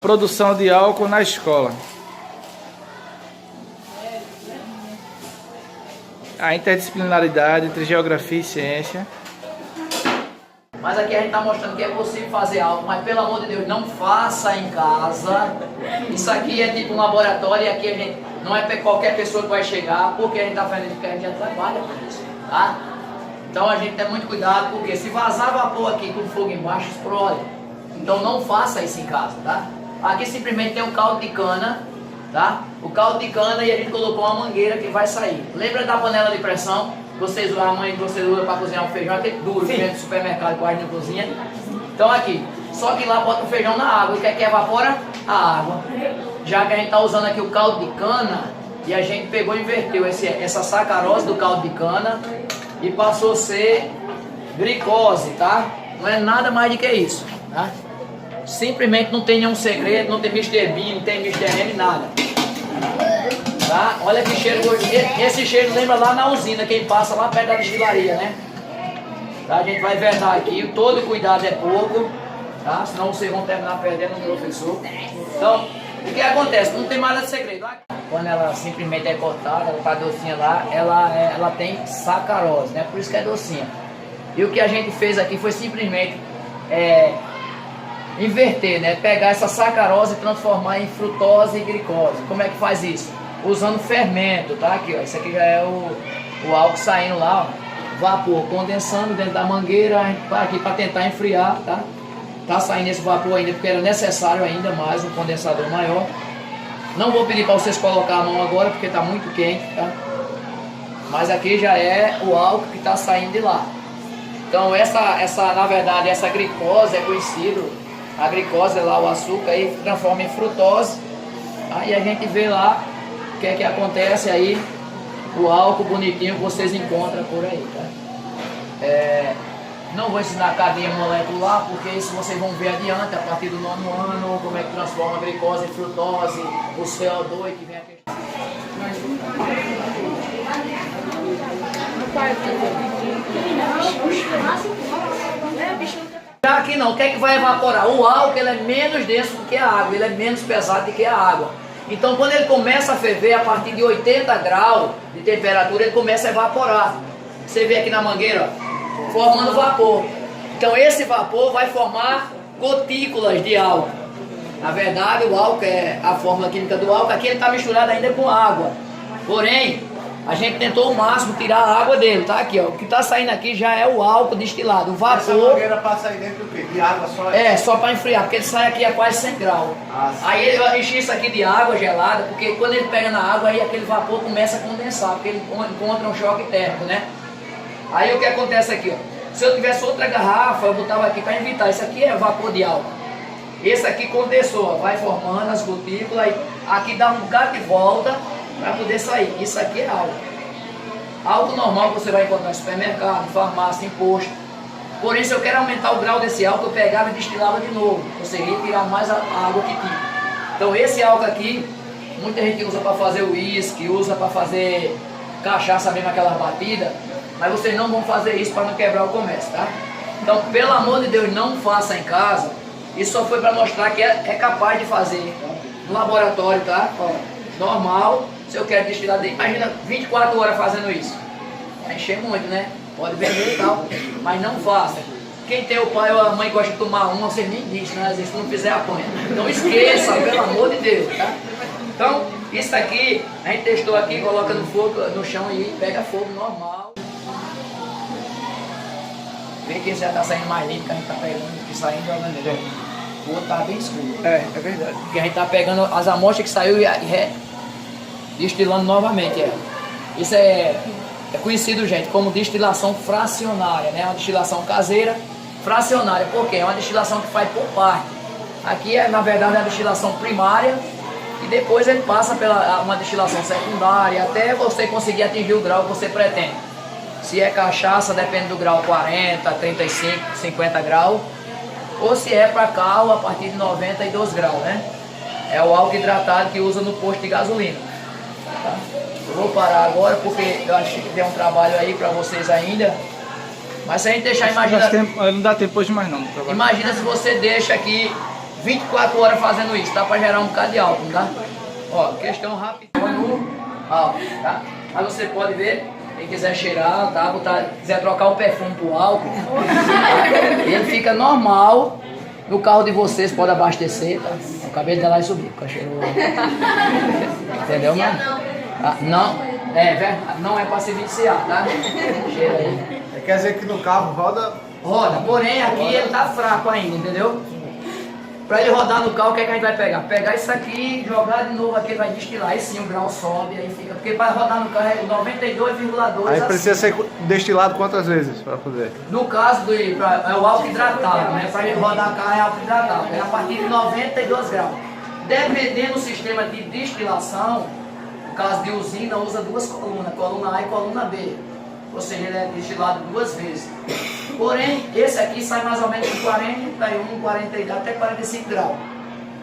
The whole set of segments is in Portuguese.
produção de álcool na escola. A interdisciplinaridade entre geografia e ciência. Mas aqui a gente está mostrando que é possível fazer algo, mas pelo amor de Deus, não faça em casa. Isso aqui é tipo um laboratório e aqui a gente não é para qualquer pessoa que vai chegar, porque a gente está fazendo porque a gente já trabalha com isso, tá? Então a gente tem muito cuidado, porque se vazar vapor aqui com fogo embaixo, explode. Então não faça isso em casa, tá? Aqui simplesmente tem um caldo de cana, tá? O caldo de cana e a gente colocou uma mangueira que vai sair. Lembra da panela de pressão? Vocês, a mãe de vocês usa para cozinhar o feijão, aquele duro, que vem do supermercado, quase não cozinha. Então aqui, só que lá bota o feijão na água, e o que é que evapora? A água. Já que a gente está usando aqui o caldo de cana, e a gente pegou e inverteu essa sacarose do caldo de cana, e passou a ser glicose, tá? Não é nada mais do que isso, tá? Simplesmente não tem nenhum segredo, não tem Mr. Bean, não tem Mr. M, nada. Tá? Olha que cheiro gostoso. Esse cheiro lembra lá na usina, quem passa lá perto da destilaria, né? Tá? A gente vai vetar aqui, todo cuidado é pouco, tá? Senão vocês vão terminar perdendo o professor. Então, o que acontece? Não tem mais segredo. Quando ela simplesmente é cortada, ela tá docinha lá, ela tem sacarose, né? Por isso que é docinha. E o que a gente fez aqui foi simplesmente inverter, né? Pegar essa sacarose e transformar em frutose e glicose. Como é que faz isso? Usando fermento, tá? Aqui, ó. Isso aqui já é o álcool saindo lá, ó. Vapor condensando dentro da mangueira, aqui para tentar enfriar, tá? Tá saindo esse vapor ainda porque era necessário ainda mais um condensador maior. Não vou pedir para vocês colocar a mão agora porque tá muito quente, tá? Mas aqui já é o álcool que tá saindo de lá. Então na verdade, essa glicose é conhecido. A glicose é lá o açúcar aí transforma em frutose. Aí a gente vê lá o que é que acontece aí, o álcool bonitinho que vocês encontram por aí, tá? Não vou ensinar a cadeia molecular, porque isso vocês vão ver adiante, a partir do 9º ano, como é que transforma a glicose em frutose, o CO2 que vem aqui. Já aqui não, o que é que vai evaporar? O álcool ele é menos denso do que a água, ele é menos pesado do que a água. Então quando ele começa a ferver, a partir de 80 graus de temperatura, ele começa a evaporar. Você vê aqui na mangueira, ó, formando vapor. Então esse vapor vai formar gotículas de álcool. Na verdade o álcool é a fórmula química do álcool, aqui ele está misturado ainda com água. Porém, a gente tentou ao máximo tirar a água dele, tá? Aqui, ó. O que está saindo aqui já é o álcool destilado, o vapor. Essa mangueira para sair dentro do quê? De água só? Só para enfriar, porque ele sai aqui a quase 100 graus. Aí ele vai encher isso aqui de água gelada, porque quando ele pega na água, aí aquele vapor começa a condensar, porque ele encontra um choque térmico, né? Aí o que acontece aqui, ó. Se eu tivesse outra garrafa, eu botava aqui para evitar. Isso aqui é vapor de álcool. Esse aqui condensou, ó, vai formando as gotículas, aqui dá um bocado de volta para poder sair. Isso aqui é álcool. Álcool normal que você vai encontrar no supermercado, em farmácia, em posto. Porém, se eu quero aumentar o grau desse álcool, eu pegava e destilava de novo. Você ia tirar mais a água que tinha. Então esse álcool aqui, muita gente usa para fazer uísque, usa para fazer cachaça mesmo, aquelas batidas. Mas vocês não vão fazer isso para não quebrar o comércio, tá? Então, pelo amor de Deus, não faça em casa. Isso só foi para mostrar que é capaz de fazer no laboratório, tá? Ó, normal, se eu quero destilar dentro, imagina 24 horas fazendo isso. Vai encher muito, né? Pode vender e tal, mas não faça. Quem tem o pai ou a mãe gosta de tomar uma, você nem diz, né? Às vezes se não fizer apanha. Então esqueça, pelo amor de Deus, tá? Então, isso aqui, a gente testou aqui, coloca no fogo, no chão e pega fogo normal. Vê que esse já tá saindo mais limpo, que a gente tá pegando, que saindo jogando nele. O outro tá bem escuro. É verdade. Porque a gente tá pegando as amostras que saiu e destilando novamente ela. Isso é conhecido, gente, como destilação fracionária, né? Uma destilação caseira fracionária. Por quê? É uma destilação que faz por parte. Aqui na verdade é a destilação primária e depois ele passa pela uma destilação secundária até você conseguir atingir o grau que você pretende. Se é cachaça, depende do grau 40, 35, 50 graus. Ou se é para carro, a partir de 92 graus, né? É o álcool hidratado que usa no posto de gasolina. Tá? Eu vou parar agora porque eu acho que tem um trabalho aí para vocês ainda. Mas se a gente deixar, imagina... Não dá tempo hoje mais não. Imagina se você deixa aqui 24 horas fazendo isso, dá para gerar um bocado de álcool, tá? Ó, questão rápida no álcool, tá? Mas você pode ver, quem quiser cheirar, tá? Quiser trocar o perfume pro álcool, ele fica normal. No carro de vocês pode abastecer, tá? O cabelo dela vai subir, porque cheirou. Entendeu, mano? Ah, não é para se viciar, tá? Cheira aí. Quer dizer que no carro roda? Roda, porém aqui ele tá fraco ainda, entendeu? Para ele rodar no carro, o que, é que a gente vai pegar? Pegar isso aqui, jogar de novo aqui, ele vai destilar, aí sim o grau sobe, aí fica. Porque para rodar no carro é 92,2. Aí precisa ser destilado quantas vezes para poder? No caso é o álcool hidratado, né? Para ele rodar carro é álcool hidratado, é a partir de 92 graus. Dependendo do sistema de destilação, no caso de usina, usa duas colunas, coluna A e coluna B. Ou seja, ele é destilado 2 vezes. Porém, esse aqui sai mais ou menos de 41, 42, até 45 graus.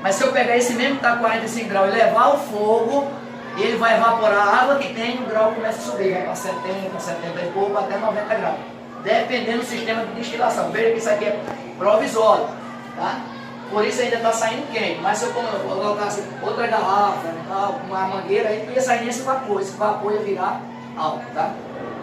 Mas se eu pegar esse mesmo que está 45 graus e levar ao fogo, ele vai evaporar a água que tem e o grau começa a subir, vai para 70, 70 e pouco, até 90 graus. Dependendo do sistema de destilação. Veja que isso aqui é provisório, tá? Por isso ainda está saindo quente. Mas se eu colocasse outra garrafa, uma mangueira, aí ia sair nesse vapor. Esse vapor ia virar álcool, tá?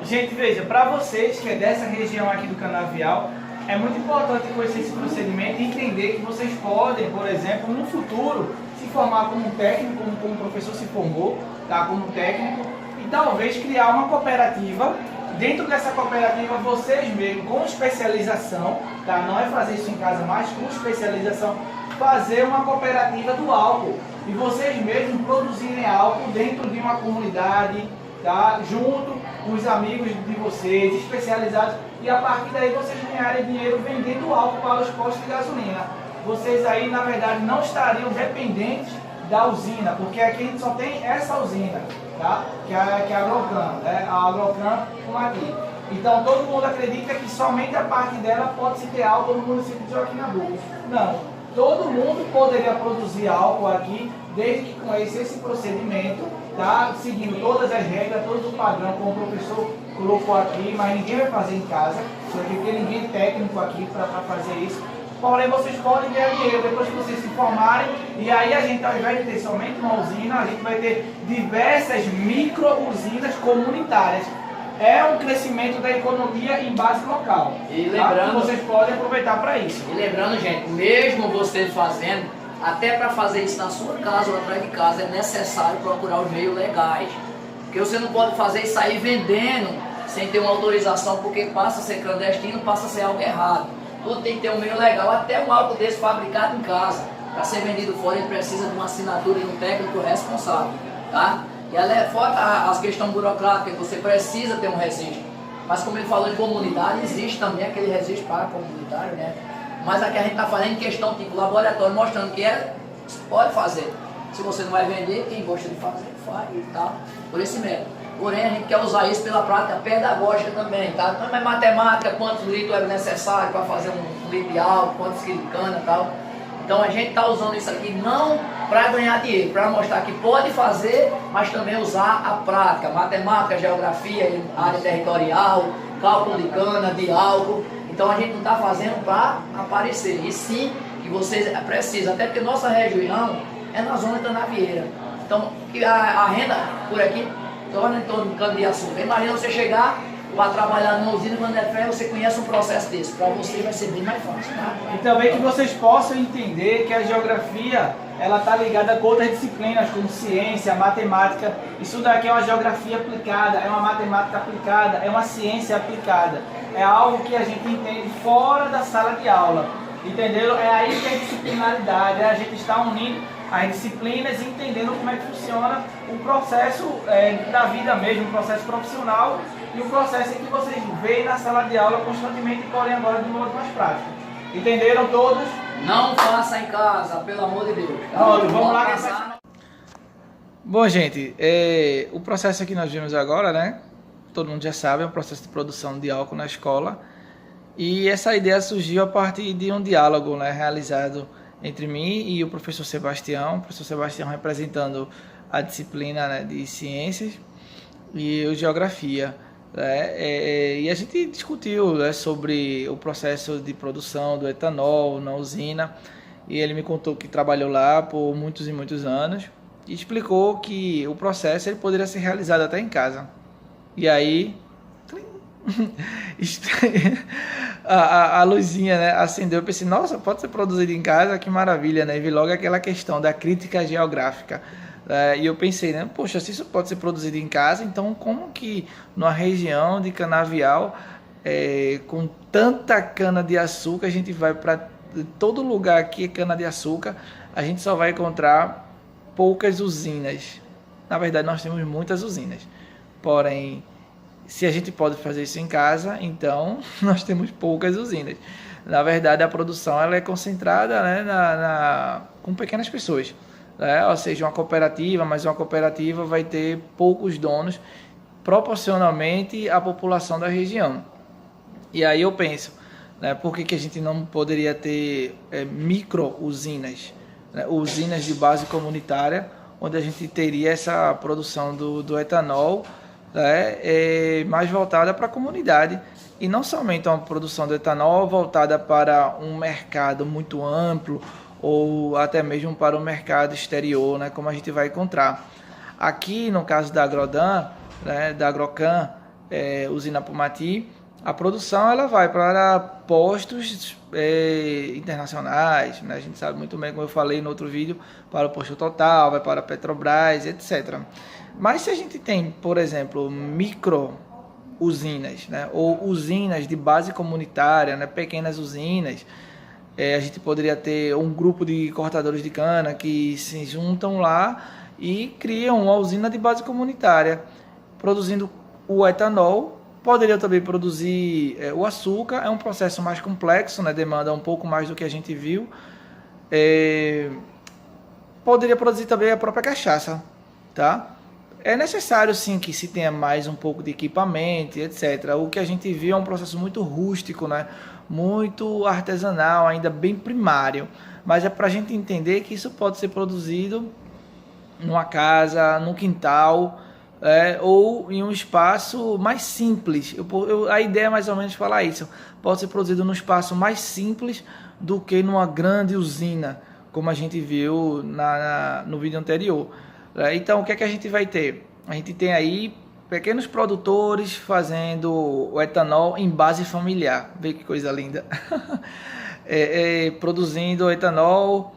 Gente, veja, para vocês que é dessa região aqui do Canavial, é muito importante conhecer esse procedimento e entender que vocês podem, por exemplo, no futuro, se formar como um técnico, como o professor se formou, tá? Como técnico, e talvez criar uma cooperativa. Dentro dessa cooperativa, vocês mesmos, com especialização, tá? Não é fazer isso em casa, mas com especialização, fazer uma cooperativa do álcool. E vocês mesmos produzirem álcool dentro de uma comunidade, tá? Junto com os amigos de vocês, especializados, e a partir daí vocês ganharem dinheiro vendendo álcool para os postos de gasolina. Vocês aí, na verdade, não estariam dependentes da usina, porque aqui a gente só tem essa usina, tá? que é a Agrocan, né? A Agrocan com aqui. Então todo mundo acredita que somente a parte dela pode se ter álcool no município de Joaquim Nabuco. Não, todo mundo poderia produzir álcool aqui, desde que conheça esse procedimento, tá? Seguindo todas as regras, todo o padrão, como o professor colocou aqui, mas ninguém vai fazer em casa, porque ninguém é técnico aqui para fazer isso. Porém, vocês podem ganhar dinheiro depois que vocês se formarem, e aí a gente, ao invés de ter somente uma usina, a gente vai ter diversas micro-usinas comunitárias. É um crescimento da economia em base local. E lembrando, tá? Que vocês podem aproveitar para isso. E lembrando, gente, mesmo você fazendo, até para fazer isso na sua casa ou atrás de casa, é necessário procurar os meios legais. Porque você não pode fazer e sair vendendo sem ter uma autorização, porque passa a ser clandestino, passa a ser algo errado. Tudo tem que ter um meio legal, até um álcool desse fabricado em casa. Para ser vendido fora, ele precisa de uma assinatura de um técnico responsável, tá? E fora as questões burocráticas, você precisa ter um registro. Mas como ele falou em comunidade, existe também aquele registro para comunitário, né? Mas aqui a gente está fazendo questão tipo laboratório, mostrando que pode fazer. Se você não vai vender, quem gosta de fazer, faz e tal, por esse método. Porém, a gente quer usar isso pela prática pedagógica também, tá? Não é matemática, quantos litros é necessário para fazer um litro de álcool, quantos quilos de cana e tal. Então a gente está usando isso aqui não para ganhar dinheiro, para mostrar que pode fazer, mas também usar a prática, matemática, geografia, área territorial, cálculo de cana, de álcool. Então a gente não está fazendo para aparecer, e sim que vocês precisam, até porque nossa região é na zona de Canavieira. Então a renda por aqui torna em torno de cana-de-açúcar. Imagina você chegar para trabalhar numa usina quando é fé, você conhece um processo desse. Para você vai ser bem mais fácil, tá? E também que vocês possam entender que a geografia ela está ligada com outras disciplinas como ciência, matemática. Isso daqui é uma geografia aplicada, é uma matemática aplicada, é uma ciência aplicada. É algo que a gente entende fora da sala de aula. Entendeu? É aí que é a disciplinaridade, a gente está unindo as disciplinas e entendendo como é que funciona o processo da vida mesmo, o processo profissional e o processo em que vocês veem na sala de aula constantemente, porém agora de modo mais prático. Entenderam todos? Não faça em casa, pelo amor de Deus. Tá? Vamos lá. Bom, gente, o processo que nós vimos agora, né? Todo mundo já sabe, é um processo de produção de álcool na escola. E essa ideia surgiu a partir de um diálogo, né, realizado entre mim e o professor Sebastião representando a disciplina, né, de ciências e geografia. E a gente discutiu, né, sobre o processo de produção do etanol na usina e ele me contou que trabalhou lá por muitos e muitos anos e explicou que o processo ele poderia ser realizado até em casa. E aí a luzinha, né, acendeu. Eu pensei, nossa, pode ser produzido em casa, que maravilha, né? E vi logo aquela questão da crítica geográfica. E eu pensei, né, poxa, se isso pode ser produzido em casa, então como que numa região de canavial, com tanta cana-de-açúcar, a gente vai para todo lugar que é cana-de-açúcar, a gente só vai encontrar poucas usinas. Na verdade, nós temos muitas usinas, porém, se a gente pode fazer isso em casa, então nós temos poucas usinas. Na verdade, a produção ela é concentrada, né, com pequenas pessoas. Ou seja, uma cooperativa, mas uma cooperativa vai ter poucos donos proporcionalmente à população da região. E aí eu penso, né, por que a gente não poderia ter micro-usinas, né, usinas de base comunitária, onde a gente teria essa produção do etanol, mais voltada para a comunidade, e não somente uma produção de etanol voltada para um mercado muito amplo, ou até mesmo para o mercado exterior, né, como a gente vai encontrar. Aqui, no caso da Agrodan, né, da Agrocan, usina Pumati, a produção ela vai para postos internacionais, né? A gente sabe muito bem, como eu falei no outro vídeo, para o posto Total, vai para a Petrobras, etc. Mas se a gente tem, por exemplo, micro usinas, né, ou usinas de base comunitária, né, pequenas usinas, a gente poderia ter um grupo de cortadores de cana que se juntam lá e criam uma usina de base comunitária, produzindo o etanol. Poderia também produzir o açúcar, é um processo mais complexo, né, demanda um pouco mais do que a gente viu. Poderia produzir também a própria cachaça, tá? É necessário sim que se tenha mais um pouco de equipamento, etc. O que a gente viu é um processo muito rústico, né? Muito artesanal, ainda bem primário. Mas é para a gente entender que isso pode ser produzido numa casa, num quintal, ou em um espaço mais simples. A ideia é mais ou menos falar isso. Pode ser produzido num espaço mais simples do que numa grande usina, como a gente viu no vídeo anterior. Então, o que é que a gente vai ter? A gente tem aí pequenos produtores fazendo o etanol em base familiar. Vê que coisa linda. Produzindo etanol,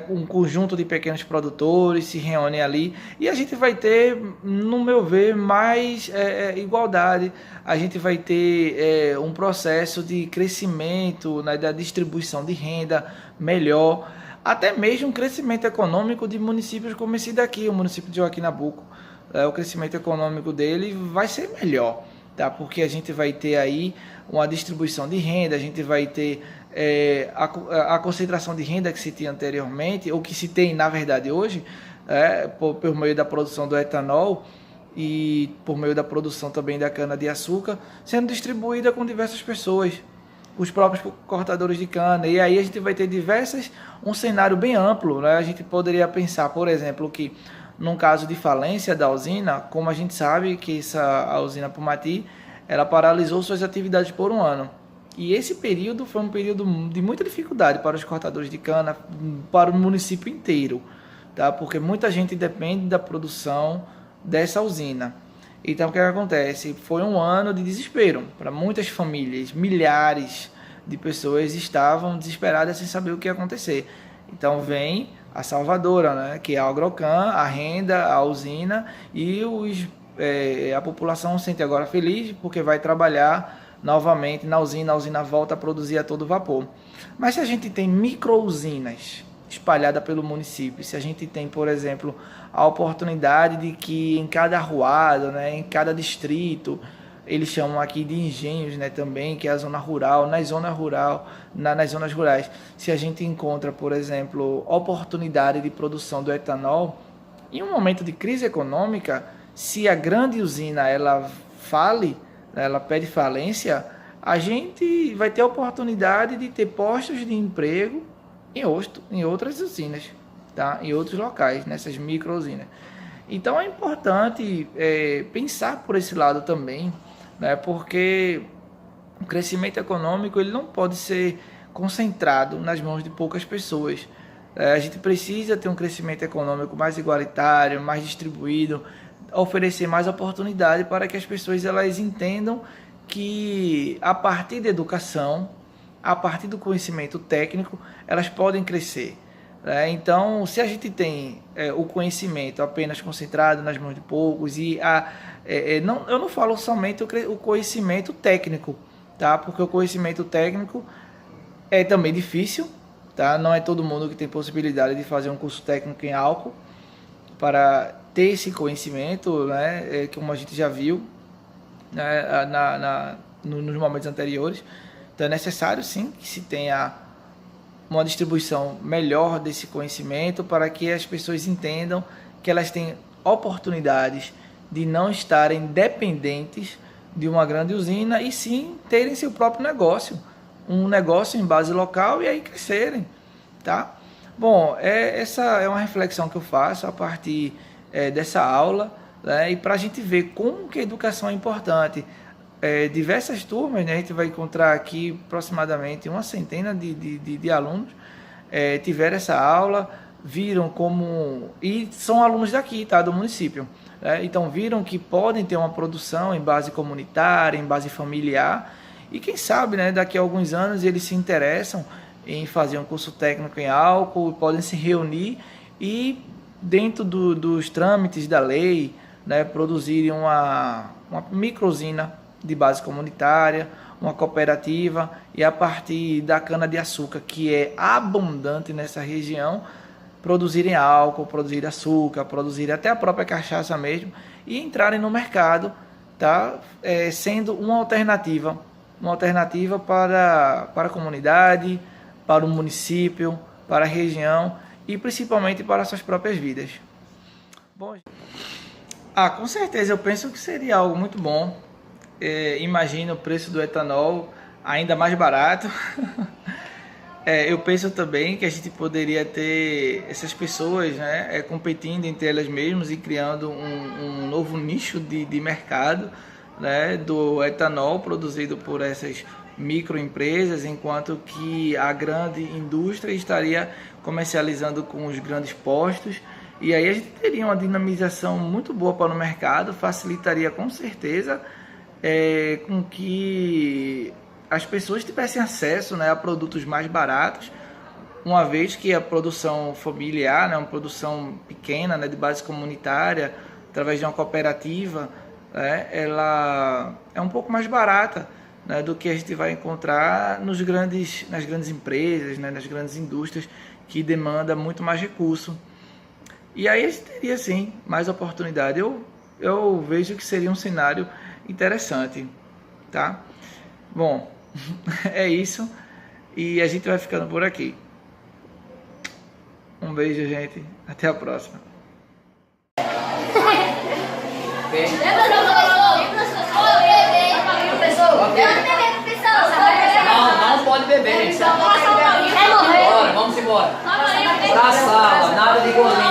um conjunto de pequenos produtores se reúnem ali. E a gente vai ter, no meu ver, mais igualdade. A gente vai ter um processo de crescimento, né, da distribuição de renda melhor. Até mesmo um crescimento econômico de municípios como esse daqui, o município de Joaquim Nabuco. O crescimento econômico dele vai ser melhor, tá? Porque a gente vai ter aí uma distribuição de renda, a gente vai ter a concentração de renda que se tinha anteriormente, ou que se tem na verdade hoje, por meio da produção do etanol e por meio da produção também da cana-de-açúcar, sendo distribuída com diversas pessoas, os próprios cortadores de cana. E aí a gente vai ter um cenário bem amplo, né? A gente poderia pensar, por exemplo, que num caso de falência da usina, como a gente sabe que a usina Pumati, ela paralisou suas atividades por um ano. E esse período foi um período de muita dificuldade para os cortadores de cana, para o município inteiro, tá? Porque muita gente depende da produção dessa usina. Então, o que acontece? Foi um ano de desespero para muitas famílias. Milhares de pessoas estavam desesperadas sem saber o que ia acontecer. Então, vem a salvadora, né, que é a Agrocan, a renda, a usina, e a população se sente agora feliz porque vai trabalhar novamente na usina. A usina volta a produzir a todo vapor. Mas se a gente tem micro-usinas espalhada pelo município, se a gente tem, por exemplo, a oportunidade de que em cada arruada, né, em cada distrito, eles chamam aqui de engenhos, né, também, que é a zona rural, nas zonas rurais, se a gente encontra, por exemplo, oportunidade de produção do etanol, em um momento de crise econômica, se a grande usina ela fale, ela pede falência, a gente vai ter a oportunidade de ter postos de emprego em outras usinas, tá? Em outros locais, nessas micro-usinas. Então é importante pensar por esse lado também, né? Porque o crescimento econômico ele não pode ser concentrado nas mãos de poucas pessoas. A gente precisa ter um crescimento econômico mais igualitário, mais distribuído, oferecer mais oportunidade para que as pessoas elas entendam que a partir da educação, a partir do conhecimento técnico, elas podem crescer. Então, se a gente tem o conhecimento apenas concentrado nas mãos de poucos, eu não falo somente o conhecimento técnico, tá? Porque o conhecimento técnico é também difícil, tá? Não é todo mundo que tem possibilidade de fazer um curso técnico em álcool para ter esse conhecimento, né? Como a gente já viu, né? Nos momentos anteriores. Então é necessário sim que se tenha uma distribuição melhor desse conhecimento para que as pessoas entendam que elas têm oportunidades de não estarem dependentes de uma grande usina e sim terem seu próprio negócio, um negócio em base local e aí crescerem, tá? Bom, essa é uma reflexão que eu faço a partir dessa aula, né? E para a gente ver como que a educação é importante. Diversas turmas, né? A gente vai encontrar aqui aproximadamente uma centena de alunos tiveram essa aula, viram como... E são alunos daqui, tá? Do município. Então viram que podem ter uma produção em base comunitária, em base familiar, e quem sabe, né, daqui a alguns anos eles se interessam em fazer um curso técnico em álcool, podem se reunir e dentro dos trâmites da lei, né, produzirem uma microusina de base comunitária, uma cooperativa, e a partir da cana-de-açúcar, que é abundante nessa região, produzirem álcool, produzirem açúcar, produzirem até a própria cachaça mesmo, e entrarem no mercado, tá? Sendo uma alternativa para a comunidade, para o município, para a região e principalmente para suas próprias vidas. Bom, com certeza eu penso que seria algo muito bom. Imagina o preço do etanol ainda mais barato. Eu penso também que a gente poderia ter essas pessoas, né, competindo entre elas mesmas e criando um novo nicho de mercado, né, do etanol produzido por essas microempresas, enquanto que a grande indústria estaria comercializando com os grandes postos. E aí a gente teria uma dinamização muito boa para o mercado, facilitaria com certeza com que as pessoas tivessem acesso, né, a produtos mais baratos, uma vez que a produção familiar, né, uma produção pequena, né, de base comunitária, através de uma cooperativa, ela é um pouco mais barata, né, do que a gente vai encontrar nas grandes empresas, né, nas grandes indústrias, que demanda muito mais recurso. E aí a gente teria sim mais oportunidade. Eu vejo que seria um cenário interessante, tá? Bom, é isso e a gente vai ficando por aqui. Um beijo, gente. Até a próxima. Não pode beber, gente. Vamos embora. Pra sala, nada de golinho.